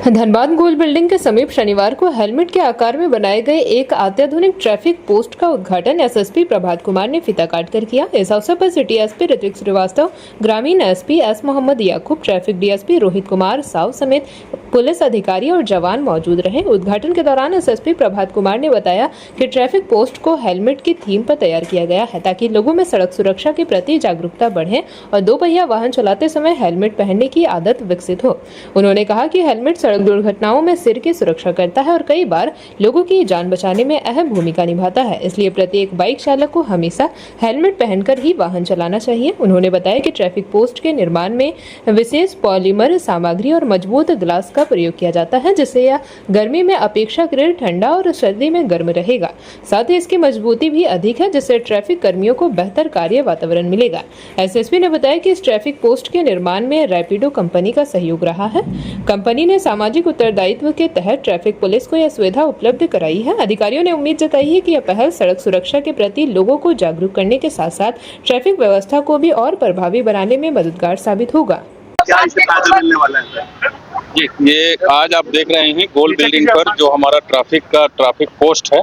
धनबाद गोल building के समीप शनिवार को हेलमेट के आकार में बनाए गए एक अत्याधुनिक ट्रैफिक पोस्ट का उद्घाटन एसएसपी प्रभात कुमार ने फीता काटकर किया। इस अवसर पर सिटी एसपी ऋतिक श्रीवास्तव, ग्रामीण एसपी एस मोहम्मद याकूब, ट्रैफिक डीएसपी रोहित कुमार साव समेत पुलिस अधिकारी और जवान मौजूद रहे। उद्घाटन के दौरान एसएसपी प्रभात कुमार ने बताया कि ट्रैफिक पोस्ट को हेलमेट की थीम पर तैयार किया गया है ताकि लोगों में सड़क सुरक्षा के प्रति जागरूकता बढ़े और दोपहिया वाहन चलाते समय हेलमेट पहनने की आदत विकसित हो। उन्होंने कहा कि हेलमेट सड़क दुर्घटनाओं में सिर की सुरक्षा करता है और कई बार लोगों की जान बचाने में अहम भूमिका निभाता है, इसलिए प्रत्येक बाइक चालक को हमेशा हेलमेट पहनकर ही वाहन चलाना चाहिए। उन्होंने बताया कि ट्रैफिक पोस्ट के निर्माण में विशेष पॉलीमर सामग्री और मजबूत ग्लास का प्रयोग किया जाता है, जिससे यह गर्मी में अपेक्षाकृत ठंडा और सर्दी में गर्म रहेगा। साथ ही इसकी मजबूती भी अधिक है, जिससे ट्रैफिक कर्मियों को बेहतर कार्य वातावरण मिलेगा। एसएसपी ने बताया कि इस ट्रैफिक पोस्ट के निर्माण में रैपिडो कंपनी का सहयोग रहा है। कंपनी ने सामाजिक उत्तरदायित्व के तहत ट्रैफिक पुलिस को यह सुविधा उपलब्ध कराई है। अधिकारियों ने उम्मीद जताई है कि यह पहल सड़क सुरक्षा के प्रति लोगों को जागरूक करने के साथ साथ ट्रैफिक व्यवस्था को भी और प्रभावी बनाने में मददगार साबित होगा। क्या इससे फायदा मिलने वाला है? जी, ये आज आप देख रहे हैं गोल बिल्डिंग पर जो हमारा ट्रैफिक पोस्ट है,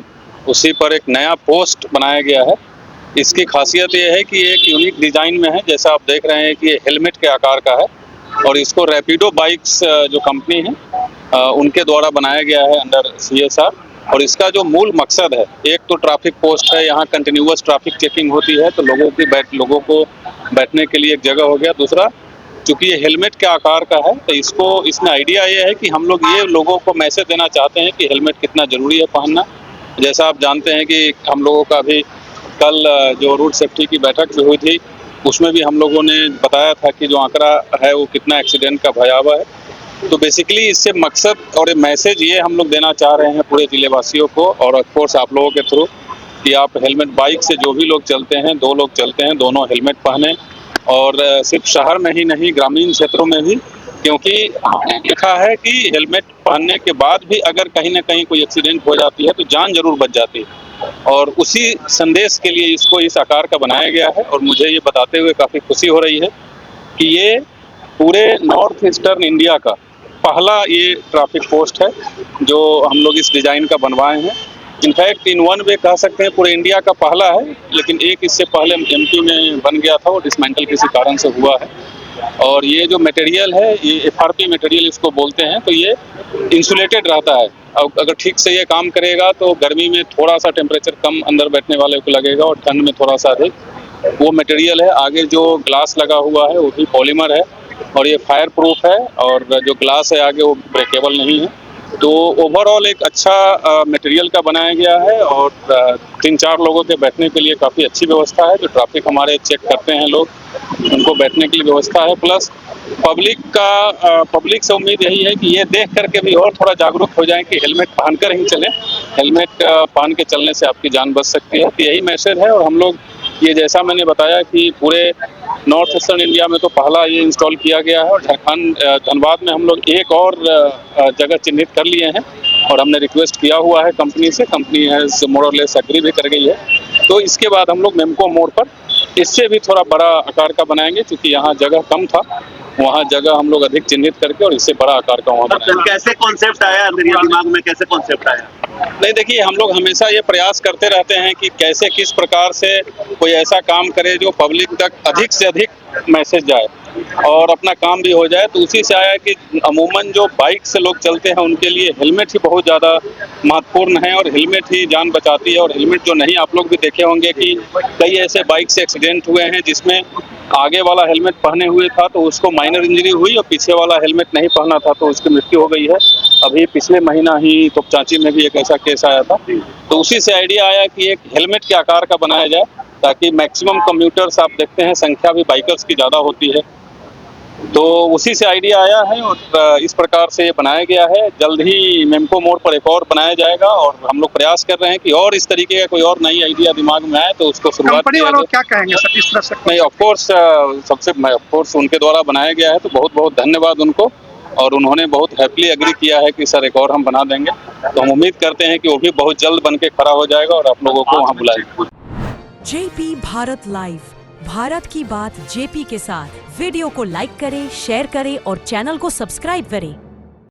उसी पर एक नया पोस्ट बनाया गया है। इसकी खासियत ये है कि एक यूनिक डिजाइन में है। जैसा आप देख रहे हैं कि ये हेलमेट के आकार का है और इसको रैपिडो बाइक्स जो कंपनी है उनके द्वारा बनाया गया है अंडर CSR। और इसका जो मूल मकसद है, एक तो ट्रैफिक पोस्ट है, यहाँ कंटिन्यूअस ट्रैफिक चेकिंग होती है तो लोगों को बैठने के लिए एक जगह हो गया। दूसरा, चूंकि ये हेलमेट के आकार का है तो इसमें आइडिया ये है कि हम लोग ये लोगों को मैसेज देना चाहते हैं कि हेलमेट कितना ज़रूरी है पहनना। जैसा आप जानते हैं कि हम लोगों का भी कल जो रोड सेफ्टी की बैठक जो हुई थी उसमें भी हम लोगों ने बताया था कि जो आंकड़ा है वो कितना एक्सीडेंट का भयावह है। तो बेसिकली इससे मकसद और मैसेज ये हम लोग देना चाह रहे हैं पूरे जिले वासियों को और ऑफकोर्स आप लोगों के थ्रू कि आप हेलमेट, बाइक से जो भी लोग चलते हैं, 2 लोग चलते हैं, दोनों हेलमेट पहने। और सिर्फ शहर में ही नहीं, ग्रामीण क्षेत्रों में भी, क्योंकि हमने देखा है कि हेलमेट पहनने के बाद भी अगर कहीं ना कहीं कोई एक्सीडेंट हो जाती है तो जान जरूर बच जाती है। और उसी संदेश के लिए इसको इस आकार का बनाया गया है। और मुझे ये बताते हुए काफ़ी खुशी हो रही है कि ये पूरे नॉर्थ ईस्टर्न इंडिया का पहला ये ट्रैफिक पोस्ट है जो हम लोग इस डिज़ाइन का बनवाए हैं। इनफैक्ट इन वन वे कह सकते हैं पूरे इंडिया का पहला है, लेकिन एक इससे पहले MP में बन गया था, वो डिसमेंटल किसी कारण से हुआ है। और ये जो मटेरियल है, ये FRP मटेरियल इसको बोलते हैं, तो ये इंसुलेटेड रहता है। अगर ठीक से ये काम करेगा तो गर्मी में थोड़ा सा टेम्परेचर कम अंदर बैठने वाले को लगेगा और ठंड में थोड़ा सा अधिक। वो मटेरियल है। आगे जो ग्लास लगा हुआ है वो भी पॉलीमर है और ये फायर प्रूफ है और जो ग्लास है आगे वो ब्रेकेबल नहीं है। तो ओवरऑल एक अच्छा मटेरियल का बनाया गया है और 3-4 लोगों के बैठने के लिए काफ़ी अच्छी व्यवस्था है। जो ट्रैफिक हमारे चेक करते हैं लोग, उनको बैठने की व्यवस्था है। प्लस पब्लिक से उम्मीद यही है कि ये देख करके भी और थोड़ा जागरूक हो जाएं कि हेलमेट पहनकर ही चलें। हेलमेट पहन के चलने से आपकी जान बच सकती है। तो यही मैसेज है। और हम लोग ये, जैसा मैंने बताया कि पूरे नॉर्थ ईस्टर्न इंडिया में तो पहला ये इंस्टॉल किया गया है और धनबाद में हम लोग एक और जगह चिन्हित कर लिए हैं और हमने रिक्वेस्ट किया हुआ है कंपनी से। कंपनी हैज़ मोर और लेस एग्री भी कर गई है। तो इसके बाद हम लोग मेमको मोड़ पर इससे भी थोड़ा बड़ा आकार का बनाएंगे, क्योंकि यहाँ जगह कम था, वहाँ जगह हम लोग अधिक चिन्हित करके और इससे बड़ा आकार का वहाँ बनाएंगे। कैसे कॉन्सेप्ट आया मेरे दिमाग में, कैसे कॉन्सेप्ट आया? नहीं, देखिए, हम लोग हमेशा ये प्रयास करते रहते हैं कि कैसे किस प्रकार से कोई ऐसा काम करे जो पब्लिक तक अधिक से अधिक मैसेज जाए और अपना काम भी हो जाए। तो उसी से आया कि अमूमन जो बाइक से लोग चलते हैं उनके लिए हेलमेट ही बहुत ज़्यादा महत्वपूर्ण है और हेलमेट ही जान बचाती है। और हेलमेट जो नहीं, आप लोग भी देखे होंगे कि कई ऐसे बाइक से एक्सीडेंट हुए हैं जिसमें आगे वाला हेलमेट पहने हुए था तो उसको माइनर इंजरी हुई और पीछे वाला हेलमेट नहीं पहना था तो उसकी मृत्यु हो गई है। अभी पिछले महीना ही तोपचांची में भी एक ऐसा केस आया था। तो उसी से आइडिया आया कि एक हेलमेट के आकार का बनाया जाए ताकि मैक्सिमम कम्यूटर्स, आप देखते हैं संख्या भी बाइकर्स की ज़्यादा होती है, तो उसी से आइडिया आया है और इस प्रकार से ये बनाया गया है। जल्द ही मेमको मोड़ पर एक और बनाया जाएगा और हम लोग प्रयास कर रहे हैं कि और इस तरीके का कोई और नई आइडिया दिमाग में आए तो उसको शुरुआत कंपनी वालों क्या कहेंगे सर इस तरह से? नहीं, ऑफकोर्स उनके द्वारा बनाया गया है तो बहुत बहुत धन्यवाद उनको। और उन्होंने बहुत हैप्पीली एग्री किया है कि सर एक और हम बना देंगे। तो हम उम्मीद करते हैं कि वो भी बहुत जल्द बन के खड़ा हो जाएगा और आप लोगों को वहाँ बुलाएंगे। JP भारत लाइव, भारत की बात JP के साथ। वीडियो को लाइक करें, शेयर करें और चैनल को सब्सक्राइब करें।